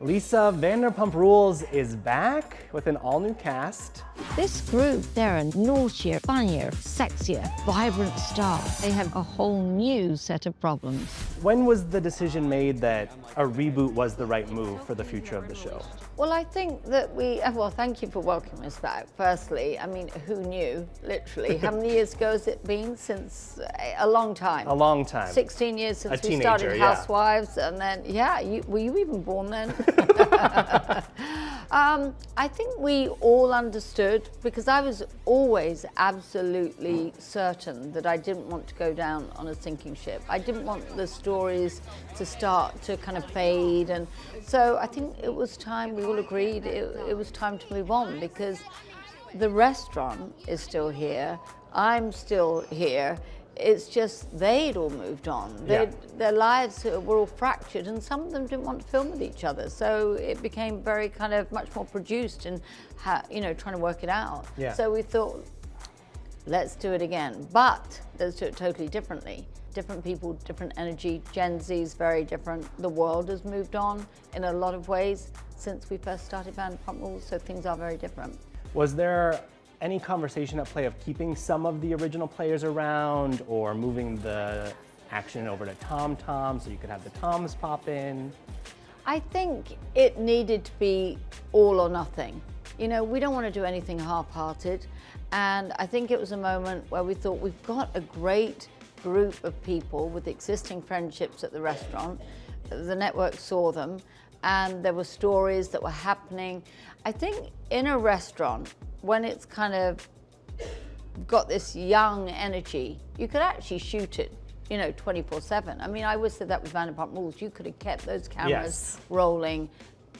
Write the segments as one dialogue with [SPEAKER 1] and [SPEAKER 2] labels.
[SPEAKER 1] Lisa, Vanderpump Rules is back with an all-new cast.
[SPEAKER 2] This group, they're a naughtier, funnier, sexier, vibrant star. They have a whole new set of problems.
[SPEAKER 1] When was the decision made that a reboot was the right move for the future of the show?
[SPEAKER 3] Well, I think that well, thank you for welcoming us back, firstly. I mean, who knew, literally? How many years ago has it been? Since a long time.
[SPEAKER 1] A long time.
[SPEAKER 3] 16 years since we
[SPEAKER 1] teenager,
[SPEAKER 3] started
[SPEAKER 1] yeah.
[SPEAKER 3] Housewives, and then, were you even born then? I think we all understood, because I was always absolutely certain that I didn't want to go down on a sinking ship. I didn't want the stories to start to kind of fade, and so I think it was time, we all agreed, it was time to move on, because the restaurant is still here, I'm still here. It's just they'd all moved on. Their lives were all fractured, and some of them didn't want to film with each other. So it became very kind of much more produced and, trying to work it out.
[SPEAKER 1] Yeah.
[SPEAKER 3] So we thought, let's do it again, but let's do it totally differently. Different people, different energy. Gen Z is very different. The world has moved on in a lot of ways since we first started Vanderpump Rules, so things are very different.
[SPEAKER 1] Was there any conversation at play of keeping some of the original players around or moving the action over to Tom so you could have the Toms pop in?
[SPEAKER 3] I think it needed to be all or nothing. We don't want to do anything half-hearted, and I think it was a moment where we thought we've got a great group of people with existing friendships at the restaurant. The network saw them, and there were stories that were happening. I think in a restaurant, when it's kind of got this young energy, you could actually shoot it, 24/7. I mean, I always said that with Vanderpump Rules. You could have kept those cameras rolling,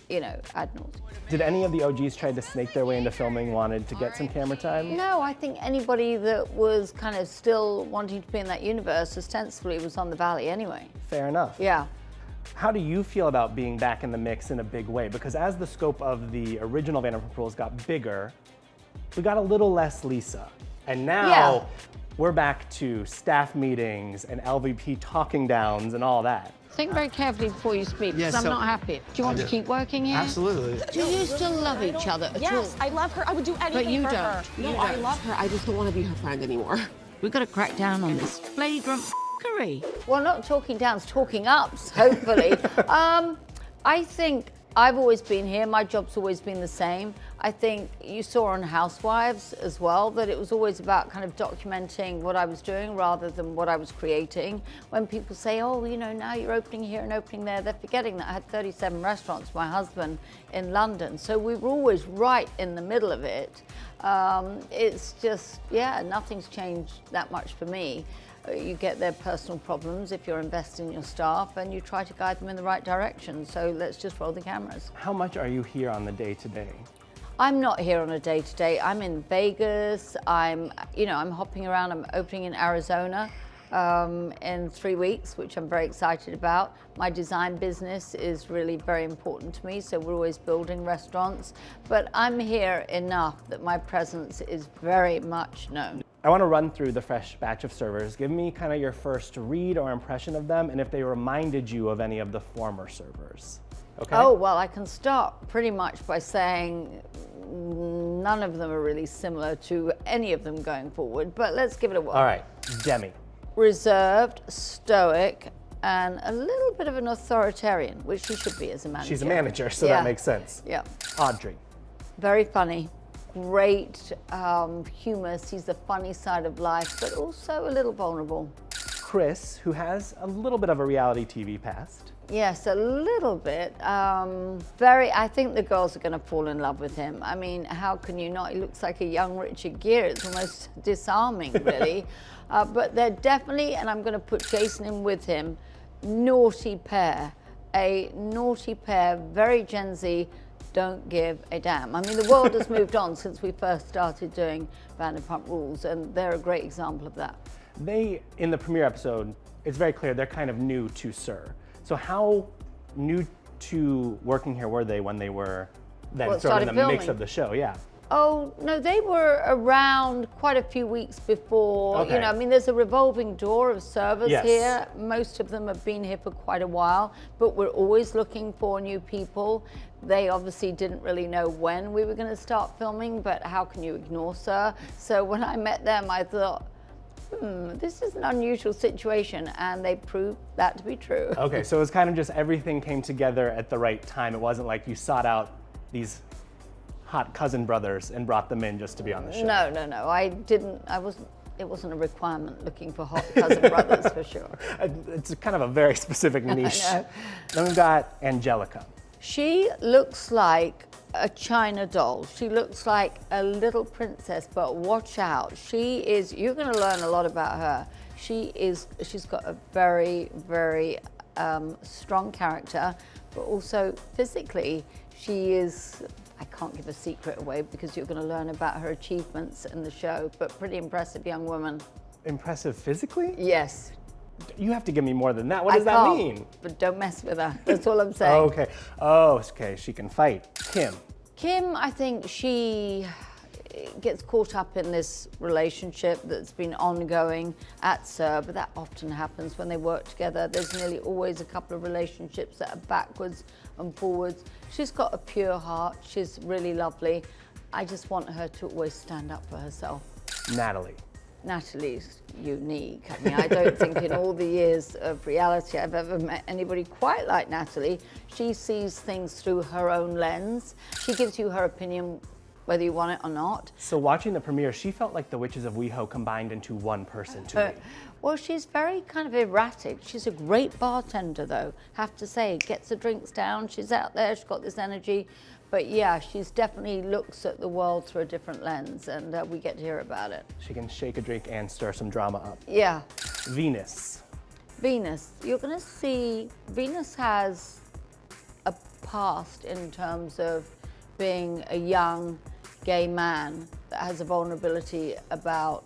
[SPEAKER 3] ad nauseam.
[SPEAKER 1] Did any of the OGs try to snake their way into filming, wanted to get some camera time?
[SPEAKER 3] No, I think anybody that was kind of still wanting to be in that universe ostensibly was on the Valley anyway.
[SPEAKER 1] Fair enough.
[SPEAKER 3] Yeah.
[SPEAKER 1] How do you feel about being back in the mix in a big way? Because as the scope of the original Vanderpump Rules got bigger, we got a little less Lisa. And now we're back to staff meetings and LVP talking downs and all that.
[SPEAKER 2] Think very carefully before you speak, because I'm not happy. Do you want to keep working here?
[SPEAKER 4] Absolutely.
[SPEAKER 2] Do you still love each other at all?
[SPEAKER 5] Yes, I love her. I would do anything
[SPEAKER 2] But you
[SPEAKER 5] for her.
[SPEAKER 2] don't.
[SPEAKER 5] No, I love her. I just don't want to be her friend anymore.
[SPEAKER 2] We've got to crack down on this flagrant f***ery.
[SPEAKER 3] Well, not talking downs, talking ups, hopefully. I think I've always been here. My job's always been the same. I think you saw on Housewives as well that it was always about kind of documenting what I was doing rather than what I was creating. When people say, oh, now you're opening here and opening there, they're forgetting that I had 37 restaurants, my husband, in London. So we were always right in the middle of it. It's just, nothing's changed that much for me. You get their personal problems if you're investing in your staff, and you try to guide them in the right direction. So let's just roll the cameras.
[SPEAKER 1] How much are you here on the day-to-day?
[SPEAKER 3] I'm not here on a day-to-day. I'm in Vegas. I'm hopping around. I'm opening in Arizona in 3 weeks, which I'm very excited about. My design business is really very important to me, so we're always building restaurants. But I'm here enough that my presence is very much known.
[SPEAKER 1] I want to run through the fresh batch of servers. Give me kind of your first read or impression of them, and if they reminded you of any of the former servers. Okay?
[SPEAKER 3] Oh, well, I can start pretty much by saying none of them are really similar to any of them going forward, but let's give it a whirl.
[SPEAKER 1] All right, Demi.
[SPEAKER 3] Reserved, stoic, and a little bit of an authoritarian, which she should be as a manager.
[SPEAKER 1] She's a manager, so that makes sense.
[SPEAKER 3] Yeah.
[SPEAKER 1] Audrey.
[SPEAKER 3] Very funny, great humor, sees the funny side of life, but also a little vulnerable.
[SPEAKER 1] Chris, who has a little bit of a reality TV past.
[SPEAKER 3] Yes, a little bit. I think the girls are going to fall in love with him. I mean, how can you not? He looks like a young Richard Gere. It's almost disarming, really. But they're definitely, and I'm going to put Jason in with him, naughty pair. A naughty pair, very Gen Z, don't give a damn. I mean, the world has moved on since we first started doing Vanderpump Rules, and they're a great example of that.
[SPEAKER 1] They, in the premiere episode, it's very clear they're kind of new to SUR. So how new to working here were they when they were then sort of in the mix of the show? Yeah.
[SPEAKER 3] Oh, no, they were around quite a few weeks before.
[SPEAKER 1] Okay.
[SPEAKER 3] You know, I mean, there's a revolving door of service
[SPEAKER 1] Yes.
[SPEAKER 3] here. Most of them have been here for quite a while, but we're always looking for new people. They obviously didn't really know when we were going to start filming, but how can you ignore Sir? So when I met them, I thought, this is an unusual situation, and they proved that to be true.
[SPEAKER 1] Okay, so it was kind of just everything came together at the right time. It wasn't like you sought out these hot cousin brothers and brought them in just to be on the show.
[SPEAKER 3] No. I didn't. It wasn't a requirement looking for hot cousin brothers for sure.
[SPEAKER 1] It's kind of a very specific niche.
[SPEAKER 3] know.
[SPEAKER 1] Then we've got Angelica.
[SPEAKER 3] She looks like a China doll. She looks like a little princess, but watch out. You're going to learn a lot about her. She's got a very, very strong character, but also physically, she is, I can't give a secret away because you're going to learn about her achievements in the show, but pretty impressive young woman.
[SPEAKER 1] Impressive physically?
[SPEAKER 3] Yes.
[SPEAKER 1] You have to give me more than that. What does that
[SPEAKER 3] can't,
[SPEAKER 1] mean?
[SPEAKER 3] But don't mess with her. That's all I'm saying.
[SPEAKER 1] Okay. Oh, okay. She can fight.
[SPEAKER 3] Kim, I think she gets caught up in this relationship that's been ongoing at SUR, but that often happens when they work together. There's nearly always a couple of relationships that are backwards and forwards. She's got a pure heart. She's really lovely. I just want her to always stand up for herself. Natalie's unique. I mean, I don't think in all the years of reality I've ever met anybody quite like Natalie. She sees things through her own lens. She gives you her opinion whether you want it or not.
[SPEAKER 1] So watching the premiere, she felt like the Witches of WeHo combined into one person to me.
[SPEAKER 3] Well, she's very kind of erratic. She's a great bartender, though, have to say. Gets the drinks down, she's out there, she's got this energy. But yeah, she's definitely looks at the world through a different lens, and we get to hear about it.
[SPEAKER 1] She can shake a drink and stir some drama up.
[SPEAKER 3] Yeah.
[SPEAKER 1] Venus.
[SPEAKER 3] You're gonna see, Venus has a past in terms of being a young gay man that has a vulnerability about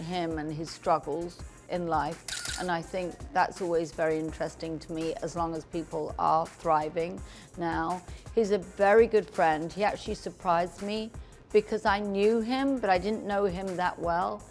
[SPEAKER 3] him and his struggles in life. And I think that's always very interesting to me, as long as people are thriving now. He's a very good friend. He actually surprised me because I knew him, but I didn't know him that well.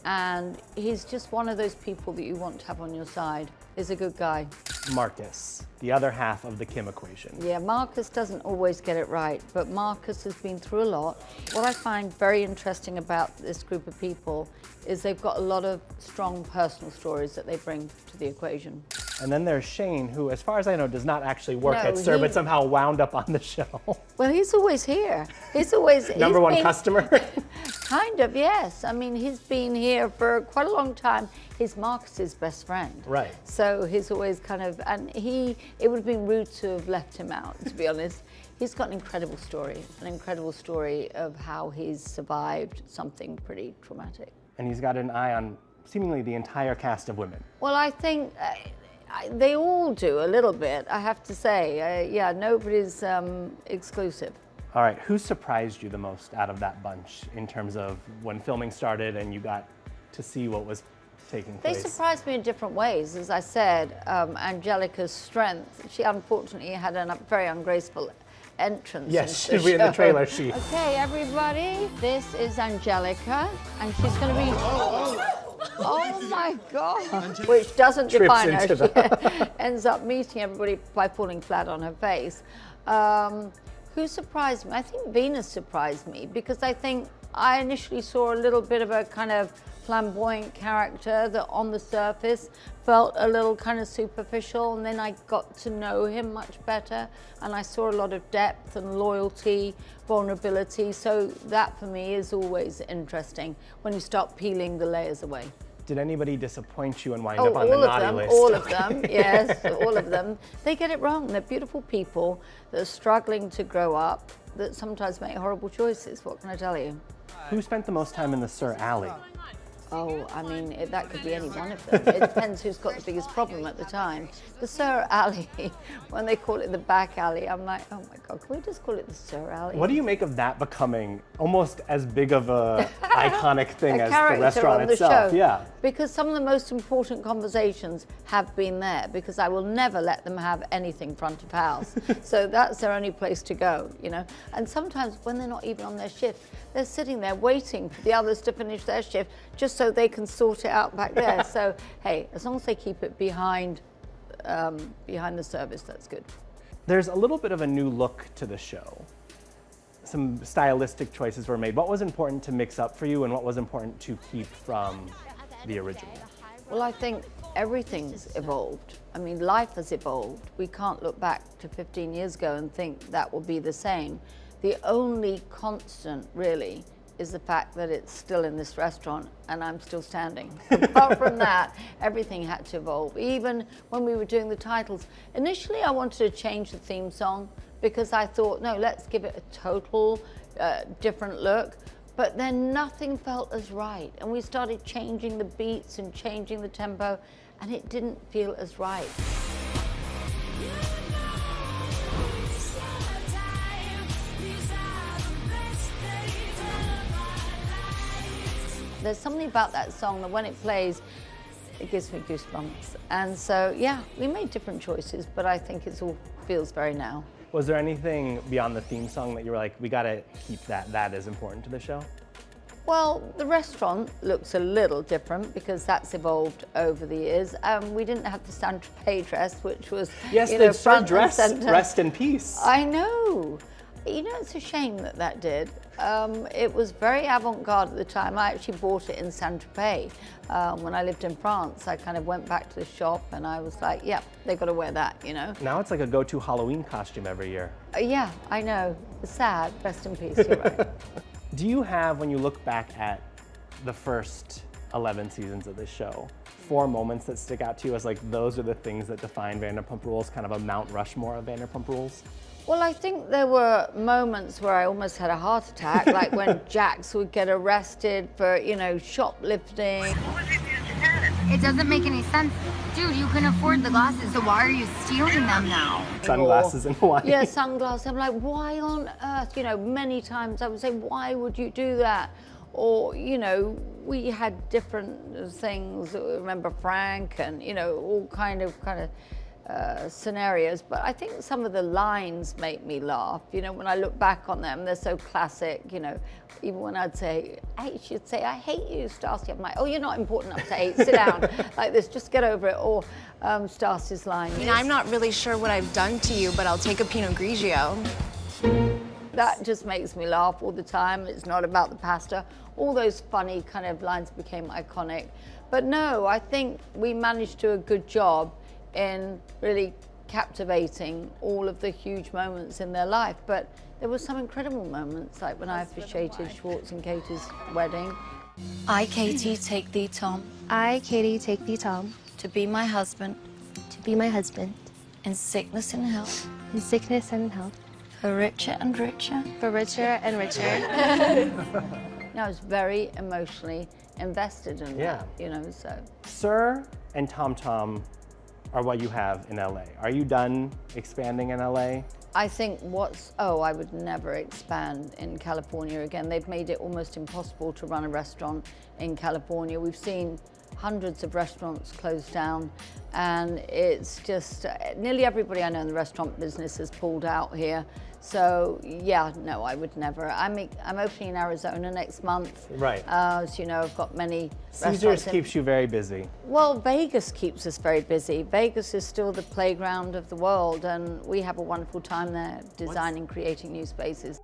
[SPEAKER 3] And he's just one of those people that you want to have on your side. He's a good guy.
[SPEAKER 1] Marcus, the other half of the Kim equation.
[SPEAKER 3] Yeah, Marcus doesn't always get it right, but Marcus has been through a lot. What I find very interesting about this group of people is they've got a lot of strong personal stories that they bring to the equation.
[SPEAKER 1] And then there's Shane, who, as far as I know, does not actually work
[SPEAKER 3] No,
[SPEAKER 1] at SUR,
[SPEAKER 3] he-
[SPEAKER 1] but somehow wound up on the show.
[SPEAKER 3] Well, he's always here. He's always
[SPEAKER 1] Number
[SPEAKER 3] he's
[SPEAKER 1] one
[SPEAKER 3] been-
[SPEAKER 1] customer.
[SPEAKER 3] Kind of, yes. I mean, he's been here for quite a long time. He's Marcus's best friend.
[SPEAKER 1] Right.
[SPEAKER 3] So he's always kind of, and it would have been rude to have left him out, to be honest. He's got an incredible story of how he's survived something pretty traumatic.
[SPEAKER 1] And he's got an eye on seemingly the entire cast of women.
[SPEAKER 3] Well, I think they all do a little bit, I have to say. Yeah, nobody's exclusive.
[SPEAKER 1] All right, who surprised you the most out of that bunch in terms of when filming started and you got to see what was taking
[SPEAKER 3] They
[SPEAKER 1] place?
[SPEAKER 3] surprised me in different ways. As I said, Angelica's strength, she unfortunately had a very ungraceful entrance.
[SPEAKER 1] Yes,
[SPEAKER 3] into
[SPEAKER 1] she'll be in the
[SPEAKER 3] show.
[SPEAKER 1] trailer sheet.
[SPEAKER 3] Okay, everybody, this is Angelica, and she's going to be... Oh my God! Which doesn't
[SPEAKER 1] Trips
[SPEAKER 3] define her.
[SPEAKER 1] into
[SPEAKER 3] She ends up meeting everybody by falling flat on her face. Who surprised me? I think Venus surprised me because I think I initially saw a little bit of a kind of flamboyant character that on the surface felt a little kind of superficial, and then I got to know him much better and I saw a lot of depth and loyalty, vulnerability. So that for me is always interesting when you start peeling the layers away.
[SPEAKER 1] Did anybody disappoint you and wind up on the
[SPEAKER 3] all of
[SPEAKER 1] naughty
[SPEAKER 3] them,
[SPEAKER 1] list?
[SPEAKER 3] all of them, yes, all of them. They get it wrong. They're beautiful people that are struggling to grow up, that sometimes make horrible choices. What can I tell you?
[SPEAKER 1] Who spent the most time in the SUR alley?
[SPEAKER 3] Oh, I mean, that could be any one of them. It depends who's got the biggest problem at the time. The Sir Alley, when they call it the back alley, I'm like, oh my God, can we just call it the Sir Alley?
[SPEAKER 1] What do you make of that becoming almost as big of a iconic thing
[SPEAKER 3] A
[SPEAKER 1] as
[SPEAKER 3] character
[SPEAKER 1] the restaurant
[SPEAKER 3] on the
[SPEAKER 1] itself?
[SPEAKER 3] show.
[SPEAKER 1] Yeah.
[SPEAKER 3] Because some of the most important conversations have been there, because I will never let them have anything front of house. So that's their only place to go, you know. And sometimes when they're not even on their shift, they're sitting there waiting for the others to finish their shift just so they can sort it out back there. So, hey, as long as they keep it behind the service, that's good.
[SPEAKER 1] There's a little bit of a new look to the show. Some stylistic choices were made. What was important to mix up for you, and what was important to keep from the original?
[SPEAKER 3] Well, I think everything's evolved. I mean, life has evolved. We can't look back to 15 years ago and think that will be the same. The only constant, really, is the fact that it's still in this restaurant and I'm still standing. Apart from that, everything had to evolve. Even when we were doing the titles, initially I wanted to change the theme song because I thought, no, let's give it a total different look. But then nothing felt as right. And we started changing the beats and changing the tempo, and it didn't feel as right. There's something about that song that when it plays, it gives me goosebumps. And so, yeah, we made different choices, but I think it all feels very now.
[SPEAKER 1] Was there anything beyond the theme song that you were like, we gotta keep that is important to the show?
[SPEAKER 3] Well, the restaurant looks a little different because that's evolved over the years. We didn't have the Saint-Tropez dress, which was,
[SPEAKER 1] yes,
[SPEAKER 3] you know,
[SPEAKER 1] the
[SPEAKER 3] front
[SPEAKER 1] dress,
[SPEAKER 3] and center.
[SPEAKER 1] Rest in peace.
[SPEAKER 3] I know. You know, it's a shame that did. It was very avant-garde at the time. I actually bought it in Saint-Tropez. When I lived in France, I kind of went back to the shop and I was like, yeah, they've got to wear that, you know?
[SPEAKER 1] Now it's like a go-to Halloween costume every year.
[SPEAKER 3] Yeah, I know. It's sad. Rest in peace, you're right.
[SPEAKER 1] Do you have, when you look back at the first 11 seasons of this show, 4 moments that stick out to you as like those are the things that define Vanderpump Rules, kind of a Mount Rushmore of Vanderpump Rules?
[SPEAKER 3] Well, I think there were moments where I almost had a heart attack, like when Jax would get arrested for, you know, shoplifting.
[SPEAKER 4] It doesn't make any sense. Dude, you can afford the glasses, so why are you stealing them now?
[SPEAKER 1] Sunglasses in Hawaii.
[SPEAKER 3] Yeah, sunglasses. I'm like, why on earth? You know, many times I would say, why would you do that? Or, you know, we had different things. Remember Frank and, you know, all kind of scenarios, but I think some of the lines make me laugh. You know, when I look back on them, they're so classic. You know, even when I'd say, she'd say, I hate you, Stacy. I'm like, oh, you're not important enough to hate. Sit down, like this, just get over it. Or Stacy's line.
[SPEAKER 6] I mean, I'm not really sure what I've done to you, but I'll take a Pinot Grigio.
[SPEAKER 3] That just makes me laugh all the time. It's not about the pasta. All those funny kind of lines became iconic. But no, I think we managed to do a good job in really captivating all of the huge moments in their life. But there were some incredible moments, like when I officiated Schwartz and Katie's wedding.
[SPEAKER 7] I, Katie, take thee, Tom,
[SPEAKER 8] I, Katie, take thee, Tom,
[SPEAKER 7] to be my husband,
[SPEAKER 8] to be my husband,
[SPEAKER 7] in sickness and health,
[SPEAKER 8] in sickness and in health,
[SPEAKER 7] for richer and richer.
[SPEAKER 8] for richer and richer.
[SPEAKER 3] I was very emotionally invested in that, you know, so.
[SPEAKER 1] Sir and Tom Tom are what you have in LA. Are you done expanding in LA?
[SPEAKER 3] I think I would never expand in California again. They've made it almost impossible to run a restaurant in California. We've seen hundreds of restaurants close down, and it's just, nearly everybody I know in the restaurant business has pulled out here. So yeah, no, I would never. I'm opening in Arizona next month.
[SPEAKER 1] Right.
[SPEAKER 3] As you know, I've got many
[SPEAKER 1] Caesars
[SPEAKER 3] restaurants.
[SPEAKER 1] keeps you very busy.
[SPEAKER 3] Well, Vegas keeps us very busy. Vegas is still the playground of the world, and we have a wonderful time there, designing, creating new spaces.